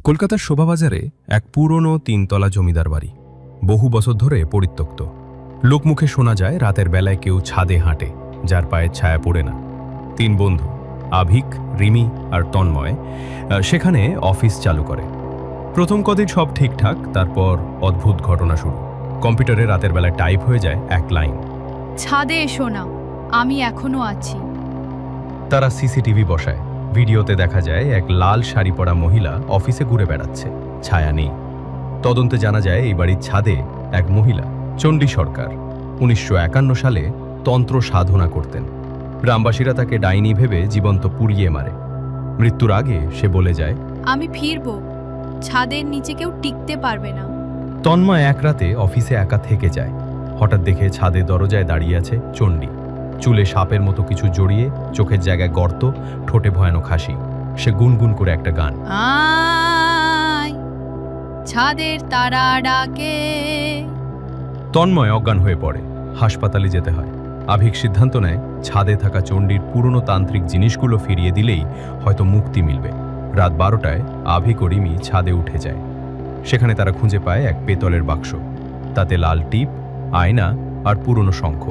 কলকাতার শোভাবাজারে এক পুরনো তিনতলা জমিদার বাড়ি, বহু বছর ধরে পরিত্যক্ত। লোকমুখে শোনা যায় রাতের বেলায় কেউ ছাদে হাঁটে, যার পায়ের ছায়া পড়ে না। তিন বন্ধু আভিক, রিমি আর তন্ময় সেখানে অফিস চালু করে। প্রথম কদিন সব ঠিকঠাক, তারপর অদ্ভুত ঘটনা শুরু। কম্পিউটারে রাতের বেলায় টাইপ হয়ে যায় এক লাইন, ছাদে এসো না, আমি এখনো আছি। তারা সিসিটিভি বসায়। ভিডিওতে দেখা যায় এক লাল শাড়ি পরা মহিলা অফিসে ঘুরে বেড়াচ্ছে, ছায়া নেই। তদন্তে জানা যায় এই বাড়ির ছাদে এক মহিলা, চণ্ডী সরকার, 1951 সালে তন্ত্র সাধনা করতেন। গ্রামবাসীরা তাকে ডাইনি ভেবে জীবন্ত পুড়িয়ে মারে। মৃত্যুর আগে সে বলে যায়, আমি ফিরবো, ছাদের নিচে কেউ টিকতে পারবে না। তন্ময় এক রাতে অফিসে একা থেকে যায়। হঠাৎ দেখে ছাদে দরজায় দাঁড়িয়ে আছে চণ্ডী, চুলে সাপের মতো কিছু জড়িয়ে, চোখের জায়গায় গর্ত, ঠোঁটে ভয়ানক হাসি। সে গুনগুন করে একটা গান। আয়, ছাদের তারা ডাকে। তন্ময় অজ্ঞান হয়ে পড়ে, হাসপাতালে যেতে হয়। আভিক সিদ্ধান্ত নেয় ছাদে থাকা চণ্ডীর পুরনো তান্ত্রিক জিনিসগুলো ফিরিয়ে দিলেই হয়তো মুক্তি মিলবে। রাত 12টায় আভিক ও রিমি ছাদে উঠে যায়। সেখানে তারা খুঁজে পায় এক পেতলের বাক্স, তাতে লাল টিপ, আয়না আর পুরনো শঙ্খ।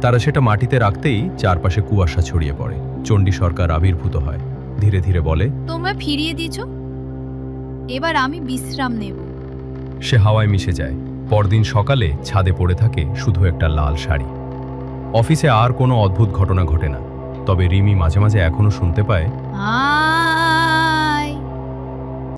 তারা সেটা মাটিতে রাখতেই চারপাশে কুয়াশা ছড়িয়ে পড়ে। চণ্ডী সরকার আবির্ভূত হয়, ধীরে ধীরে বলে, তোমরা ফিরিয়ে দিয়েছ, এবার আমি বিশ্রাম নেব। সে হাওয়ায় মিশে যায়। পরদিন সকালে ছাদে পড়ে থাকে শুধু একটা লাল শাড়ি। অফিসে আর কোনো অদ্ভুত ঘটনা ঘটে না, তবে রিমি মাঝে মাঝে এখনো শুনতে পায়,